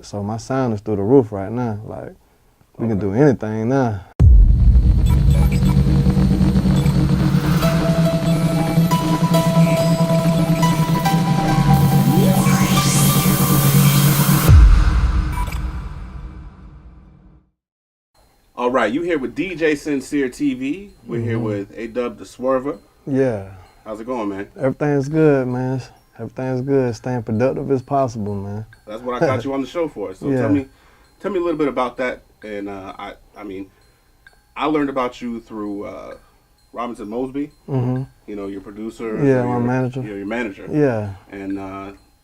So my sound is through the roof right now. Like, we can do anything now. All right, you here with djsinceretv. We're here with Adub Da Swurva. Yeah. How's it going, man? Everything's good, man. Everything's good. Staying productive as possible, man. That's what I got you on the show for. So Yeah. tell me a little bit about that. And I mean, I learned about you through Robinson-Mosby. Mm-hmm. You know, your producer. Yeah, my manager. Your manager. Yeah. And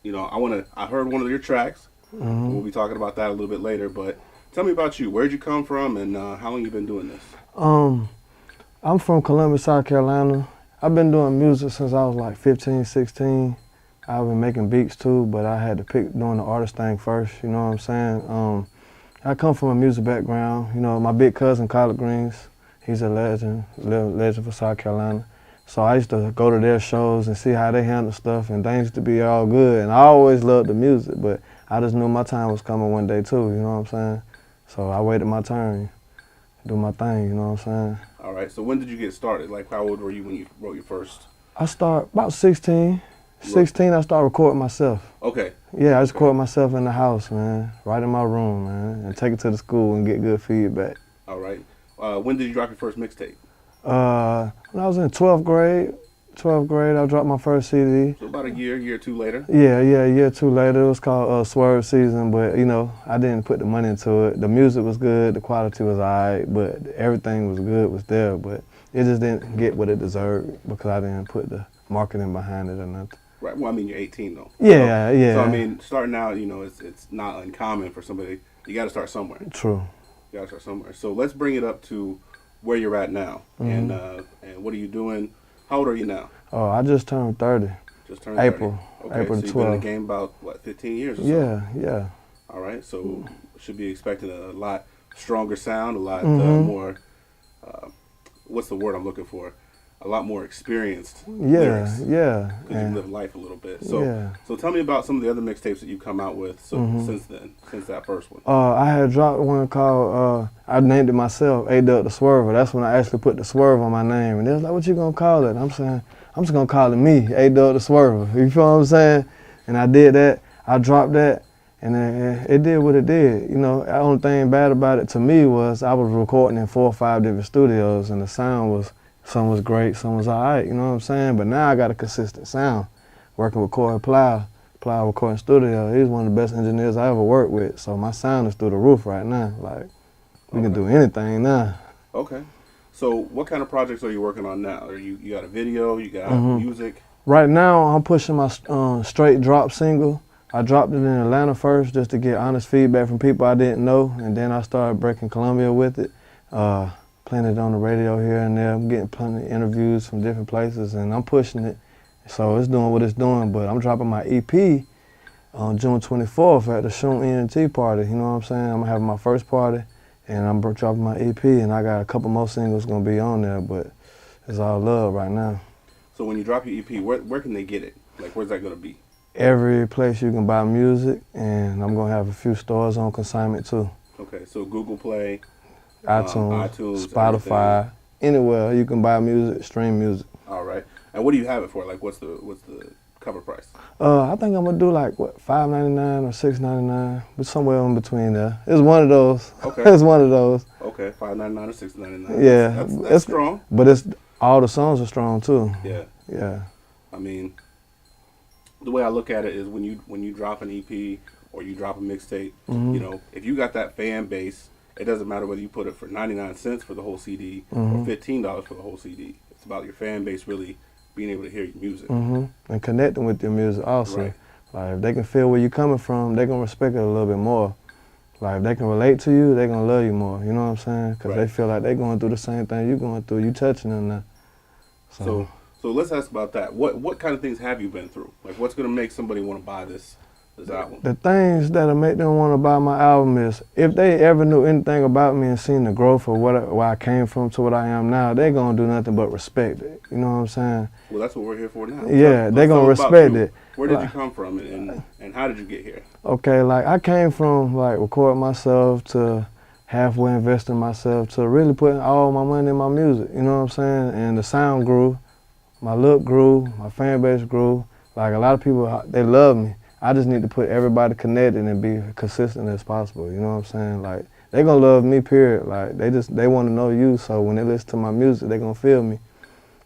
you know, I heard one of your tracks. Mm-hmm. We'll be talking about that a little bit later. But tell me about you. Where'd you come from, and how long you been doing this? I'm from Columbia, South Carolina. I've been doing music since I was like 15, 16. I've been making beats too, but I had to pick doing the artist thing first, you know what I'm saying? I come from a music background. You know, my big cousin, Collard Greens, he's a legend for South Carolina. So I used to go to their shows and see how they handle stuff, and things used to be all good. And I always loved the music, but I just knew my time was coming one day too, you know what I'm saying? So I waited my turn, do my thing, you know what I'm saying? All right, so when did you get started? Like, how old were you when you wrote your first? I started about 16. 16, I started recording myself. Okay. Yeah, I just record myself in the house, man, right in my room, man, and take it to the school and get good feedback. All right. When did you drop your first mixtape? When I was in 12th grade, I dropped my first CD. So about a year or two later? Yeah, a year or two later. It was called Swerve Season, but, you know, I didn't put the money into it. The music was good, the quality was all right, but everything was good, was there, but it just didn't get what it deserved because I didn't put the marketing behind it or nothing. Right. Well, I mean, you're 18 though. Yeah, yeah. So I mean, starting out, you know, it's not uncommon for somebody. You got to start somewhere. True. You got to start somewhere. So let's bring it up to where you're at now, and what are you doing? How old are you now? Oh, I just turned 30. Just turned April. 30. Okay, April so 12th. you've been in the game about what, 15 years or so? Yeah. All right. So should be expecting a lot stronger sound, a lot more. What's the word I'm looking for? A lot more experienced lyrics. Yeah. Because you live life a little bit. So tell me about some of the other mixtapes that you've come out with since then, since that first one. I had dropped one called, I named it myself, Adub Da Swurva. That's when I actually put the swerve on my name. And they was like, what you gonna call it? And I'm saying, I'm just gonna call it me, Adub Da Swurva. You feel what I'm saying? And I did that, I dropped that, and it did what it did. You know, the only thing bad about it to me was I was recording in 4 or 5 different studios, and the sound was, some was great, some was all right, you know what I'm saying? But now I got a consistent sound. Working with Corey Plow Recording Studio. He's one of the best engineers I ever worked with. So my sound is through the roof right now. Like, we can do anything now. Okay. So what kind of projects are you working on now? You got a video, you got music? Right now I'm pushing my straight drop single. I dropped it in Atlanta first just to get honest feedback from people I didn't know. And then I started breaking Columbia with it. Playing it on the radio here and there. I'm getting plenty of interviews from different places, and I'm pushing it. So it's doing what it's doing, but I'm dropping my EP on June 24th at the Shooonn Ent party, you know what I'm saying? I'm having my first party, and I'm dropping my EP, and I got a couple more singles gonna be on there, but it's all love right now. So when you drop your EP, where can they get it? Like, where's that gonna be? Every place you can buy music, and I'm gonna have a few stores on consignment too. Okay, so Google Play, iTunes, Spotify, anywhere you can buy music, stream music. All right. And what do you have it for? Like, what's the cover price? I think I'm gonna do like what, $5.99 or $6.99, but somewhere in between there. It's one of those. Okay. It's one of those. Okay, $5.99 or $6.99. Yeah, that's strong. But it's all the songs are strong too. Yeah. I mean, the way I look at it is when you drop an EP or you drop a mixtape, you know, if you got that fan base. It doesn't matter whether you put it for 99 cents for the whole CD or $15 for the whole CD. It's about your fan base really being able to hear your music. And connecting with your music also. Right. Like, if they can feel where you're coming from, they're going to respect it a little bit more. Like, if they can relate to you, they're going to love you more. You know what I'm saying? Because they feel like they're going through the same thing you're going through. You touching them now. So let's ask about that. What kind of things have you been through? Like, what's going to make somebody want to buy this album? The things that'll make them want to buy my album is if they ever knew anything about me and seen the growth of where I came from to what I am now, they're going to do nothing but respect it. You know what I'm saying? Well, that's what we're here for now. Yeah, they're going to respect it. Where did you come from and how did you get here? Okay, like I came from like recording myself to halfway investing myself to really putting all my money in my music, you know what I'm saying? And the sound grew, my look grew, my fan base grew. Like a lot of people, they love me. I just need to put everybody connected and be consistent as possible, you know what I'm saying? Like they gonna love me, period. Like they wanna know you, so when they listen to my music, they gonna feel me.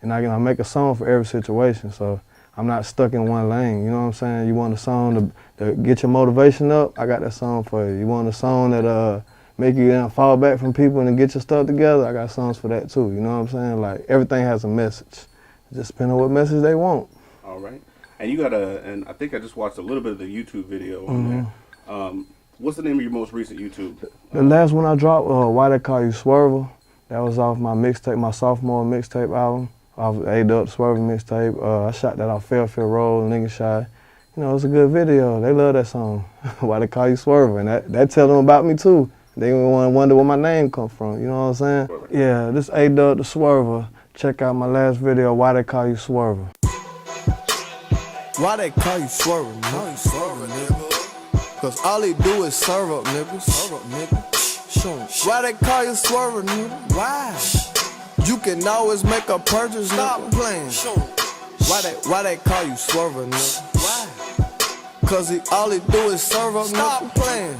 And I make a song for every situation, so I'm not stuck in one lane, you know what I'm saying? You want a song to get your motivation up, I got that song for you. You want a song that make you fall back from people and get your stuff together, I got songs for that too, you know what I'm saying? Like everything has a message. It just depends on what message they want. All right. And you got and I think I just watched a little bit of the YouTube video on there. What's the name of your most recent YouTube? The last one I dropped, Why They Call You Swurva, that was off my mixtape, my sophomore mixtape album. Off Adub Da Swurva mixtape. I shot that off Fairfield Road, Nigga Shy. You know, it's a good video. They love that song. Why They Call You Swurva, and that tell them about me too. They want to wonder where my name come from. You know what I'm saying? Yeah, this Adub Da Swurva. Check out my last video, Why They Call You Swurva. Why they call you Swurva, nigga? Cause all they do is serve up, niggas. Serve up, nigga. Shooonn. Why they call you Swurva, nigga? Why? You can always make a purchase, stop playing. Why they call you Swurva, nigga? Why? Cause all he do is serve up, stop playing.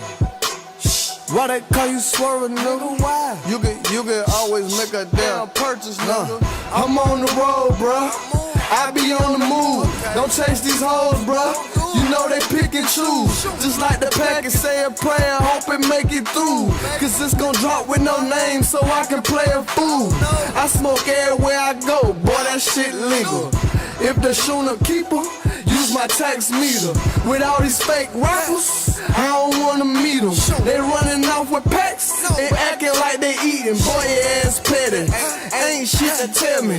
Why they call you Swurva, nigga? Why? You can always make a damn purchase, nigga. I'm on the road, bruh. I be on the move. Don't chase these hoes, bruh. You know they pick and choose. Just like the package say a prayer, hope it make it through. Cause it's gon' drop with no name so I can play a fool. I smoke everywhere I go, boy, that shit legal. If the Shooonn Ent keeper, use my tax meter. With all these fake rappers, I don't wanna meet them. They running off with packs, they acting like they eating. Boy, your ass petty, ain't shit to tell me.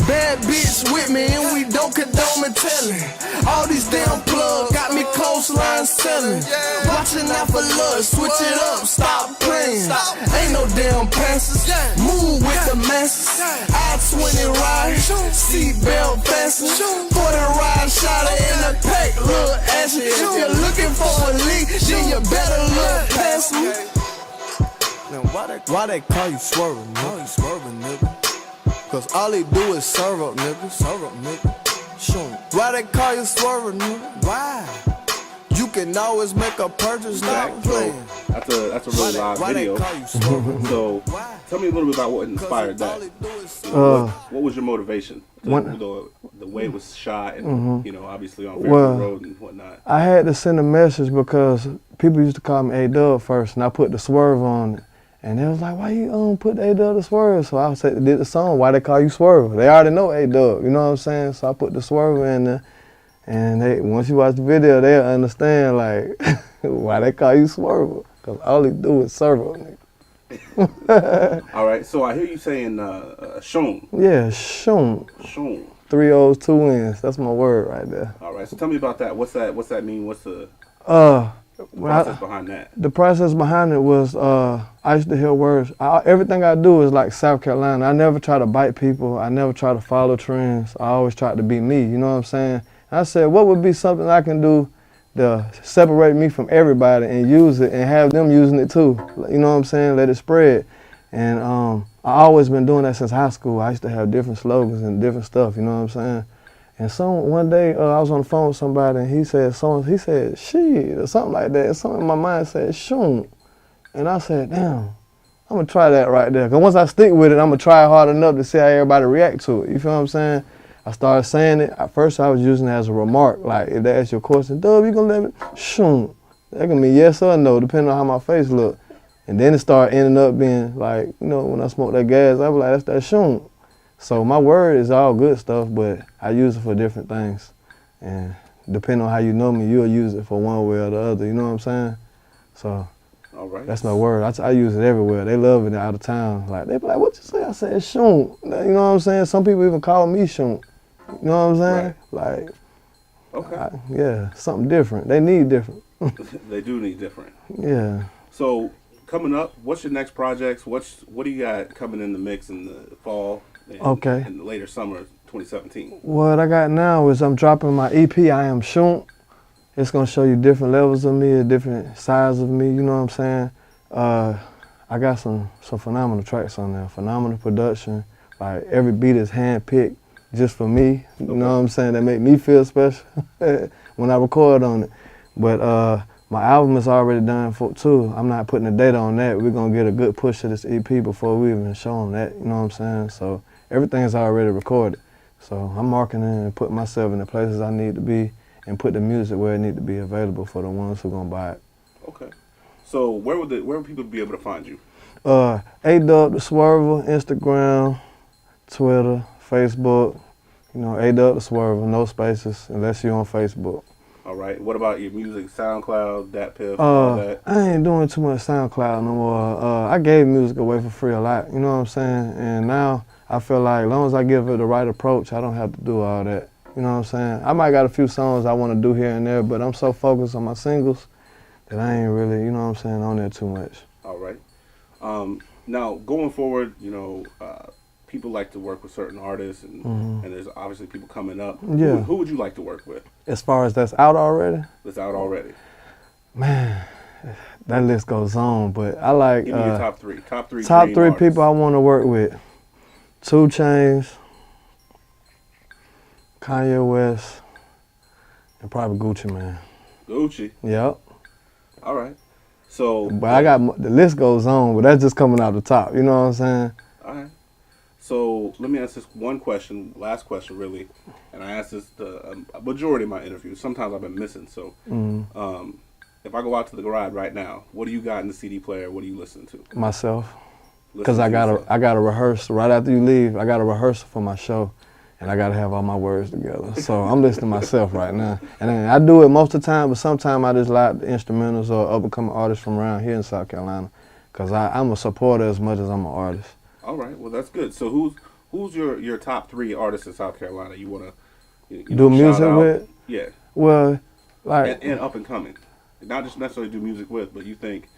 Bad bitch with me and we don't condone and telling. All these damn plugs got me coastline selling. Watching out for love, switch it up, stop playing. Ain't no damn passes, move with the masses. I-20 ride, seatbelt fasten. For the ride, shot it in the pack, little ashy. If you're looking for a leak, then you better look past me. Now why they call you Swurva, nigga? Cause all they do is serve up, nigga. Serve up, nigga. Shooonn. Why they call you Swurva, nigga? Why? You can always make a purchase, not playing. That's a really live video. So tell me a little bit about what inspired that. You know, what was your motivation? The way it was shot and you know, obviously on Fairfield Road and whatnot. I had to send a message because people used to call me A-Dub first, and I put the swerve on it. And they was like, why you put A-Dub Da Swurva? So I did the song, Why They Call You Swurva. They already know A-Dub, you know what I'm saying? So I put the swerve in there. And once you watch the video, they'll understand, like, why they call you Swurva. Because all they do is serve on nigga. All right, so I hear you saying Shooonn. Yeah, Shooonn. Shooonn. 3 O's, 2 N's. That's my word right there. All right, so tell me about that. What's that mean? What's the process behind that? The process behind it was I used to hear words. Everything I do is like South Carolina. I never try to bite people. I never try to follow trends. I always try to be me, you know what I'm saying? I said, what would be something I can do to separate me from everybody and use it and have them using it too? You know what I'm saying? Let it spread. And I always been doing that since high school. I used to have different slogans and different stuff, you know what I'm saying? And one day I was on the phone with somebody and he said shit or something like that. And something in my mind said Shooonn. And I said, damn, I'm gonna try that right there. Cause once I stick with it, I'm gonna try hard enough to see how everybody react to it. You feel what I'm saying? I started saying it. At first, I was using it as a remark. Like, if they ask you a question, Dub, you gonna let me? Shooonn. That can mean yes or no, depending on how my face look. And then it started ending up being like, you know, when I smoke that gas, I was like, that's that Shooonn. So my word is all good stuff, but I use it for different things. And depending on how you know me, you'll use it for one way or the other. You know what I'm saying? So all right. That's my word. I use it everywhere. They love it out of town. Like, they be like, what you say? I said, Shooonn. You know what I'm saying? Some people even call me Shooonn. You know what I'm saying? Right. Like, okay. Yeah, something different. They need different. They do need different. Yeah. So coming up, what's your next projects? What do you got coming in the mix in the fall and the later summer 2017? What I got now is I'm dropping my EP, I Am Shooonn. It's gonna show you different levels of me, a different sides of me. You know what I'm saying? I got some phenomenal tracks on there. Phenomenal production. Like every beat is handpicked just for me. You know what I'm saying? That make me feel special when I record on it. But my album is already done too. I'm not putting a date on that. We're gonna get a good push of this EP before we even show them that. You know what I'm saying? So everything's already recorded. So I'm marketing and putting myself in the places I need to be and put the music where it need to be available for the ones who gonna buy it. Okay. So where would people be able to find you? Adub Da Swurva, Instagram, Twitter, Facebook. You know, Adub Da Swurva, no spaces unless you're on Facebook. All right. What about your music, SoundCloud, DatPiff, all that? I ain't doing too much SoundCloud no more. I gave music away for free a lot, you know what I'm saying? And now I feel like as long as I give it the right approach, I don't have to do all that. You know what I'm saying? I might got a few songs I want to do here and there, but I'm so focused on my singles that I ain't really, you know what I'm saying, on there too much. All right. Now, going forward, you know, people like to work with certain artists, and there's obviously people coming up. Yeah. Who would you like to work with? As far as that's out already? That's out already. Man, that list goes on, but I like... Give me your top three. Top three artists. People I want to work with. 2 Chainz, Kanye West, and probably Gucci Mane. Gucci? Yep. All right. So... But I got... The list goes on, but that's just coming out the top. You know what I'm saying? All right. So let me ask this one question, last question really, and I ask this a majority of my interviews. Sometimes I've been missing. So if I go out to the garage right now, what do you got in the CD player? What do you listen to? Myself. Because I gotta rehearse right after you leave. I gotta rehearse for my show, and I gotta have all my words together. So I'm listening to myself right now, and I do it most of the time. But sometimes I just like the instrumentals or up and coming artists from around here in South Carolina, because I'm a supporter as much as I'm an artist. All right, well that's good. So who's your top 3 artists in South Carolina you want to do music with? Yeah. Well, like and up and coming, not just necessarily do music with, but you think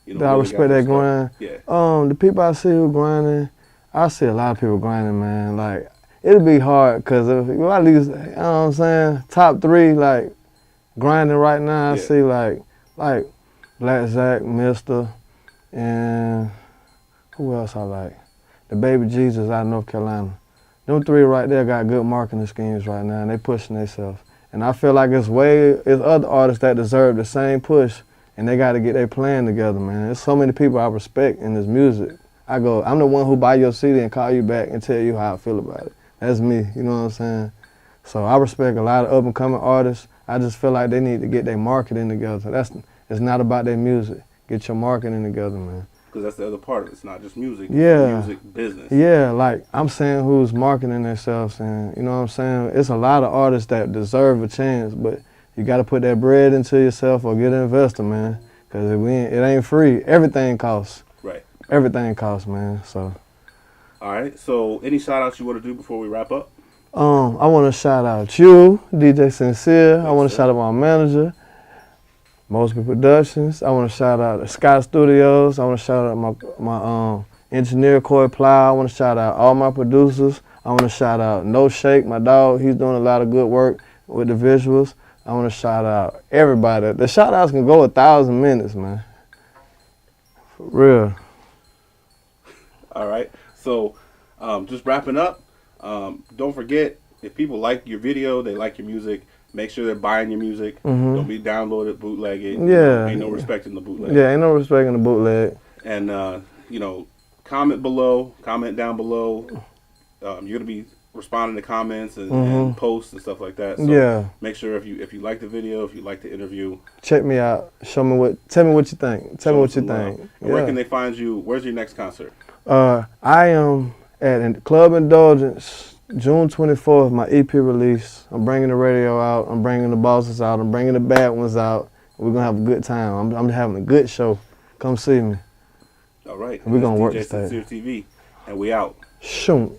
that I respect that grind. Yeah. The people I see who grinding, I see a lot of people grinding, man. Like it'll be hard because if I lose, you know what I'm saying, top 3 like grinding right now. I see like Black Zach, Mister, and who else I like? The Baby Jesus out of North Carolina. Them 3 right there got good marketing schemes right now, and they pushing themselves. And I feel like it's other artists that deserve the same push, and they got to get their plan together, man. There's so many people I respect in this music. I'm the one who buy your CD and call you back and tell you how I feel about it. That's me, you know what I'm saying? So I respect a lot of up and coming artists. I just feel like they need to get their marketing together. It's not about their music. Get your marketing together, man. Because that's the other part of it. It's not just music. Yeah. It's music business. Yeah, like I'm saying who's marketing themselves, and you know what I'm saying? It's a lot of artists that deserve a chance, but you got to put that bread into yourself or get an investor, man. Because it ain't free. Everything costs. Right. Everything costs, man. So. All right. So any shout outs you want to do before we wrap up? I want to shout out you, DJ Sincere. I want to shout out my manager, Mosby Productions. I want to shout out Scott Studios. I want to shout out my engineer, Corey Plow. I want to shout out all my producers. I want to shout out No Shake, my dog. He's doing a lot of good work with the visuals. I want to shout out everybody. The shout outs can go 1,000 minutes, man. For real. All right. So just wrapping up, don't forget, if people like your video, they like your music, make sure they're buying your music. Don't be downloaded, bootleg it. Yeah. Ain't no respect in the bootleg. Yeah, ain't no respect in the bootleg. And, comment below, comment down below. You're going to be responding to comments and posts and stuff like that. So make sure if you like the video, if you like the interview. Check me out. Tell me what you think. Tell me what you think. And where can they find you? Where's your next concert? I am at Club Indulgence, June 24th, my EP release. I'm bringing the radio out. I'm bringing the bosses out. I'm bringing the bad ones out. We're going to have a good time. I'm having a good show. Come see me. All right. We're going to work the djsinceretv, and we out. Shooonn.